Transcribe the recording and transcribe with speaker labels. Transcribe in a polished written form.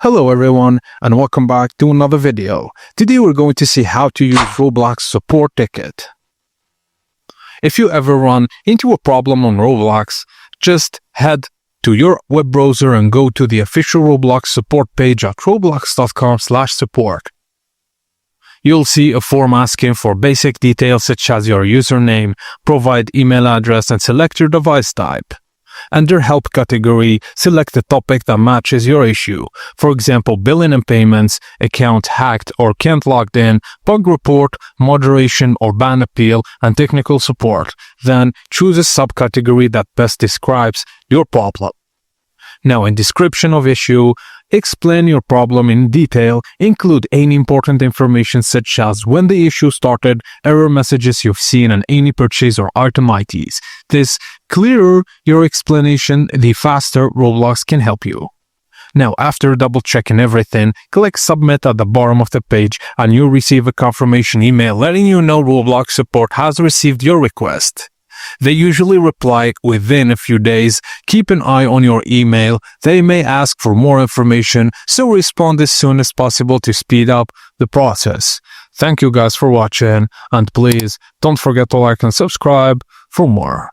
Speaker 1: Hello everyone and welcome back to another video. Today we're going to see how to use Roblox Support Ticket. If you ever run into a problem on Roblox, just head to your web browser and go to the official Roblox support page at roblox.com/support. You'll see a form asking for basic details such as your username, provide email address and select your device type. Under Help category, select the topic that matches your issue. For example, billing and payments, account hacked or can't logged in, bug report, moderation or ban appeal, and technical support. Then choose a subcategory that best describes your problem. Now, in description of issue, explain your problem in detail, include any important information such as when the issue started, error messages you've seen, and any purchase or item IDs. This clearer your explanation, the faster Roblox can help you. Now, after double-checking everything, click Submit at the bottom of the page and you'll receive a confirmation email letting you know Roblox Support has received your request. They usually reply within a few days. Keep an eye on your email. They may ask for more information, so respond as soon as possible to speed up the process. Thank you guys for watching, and please don't forget to like and subscribe for more.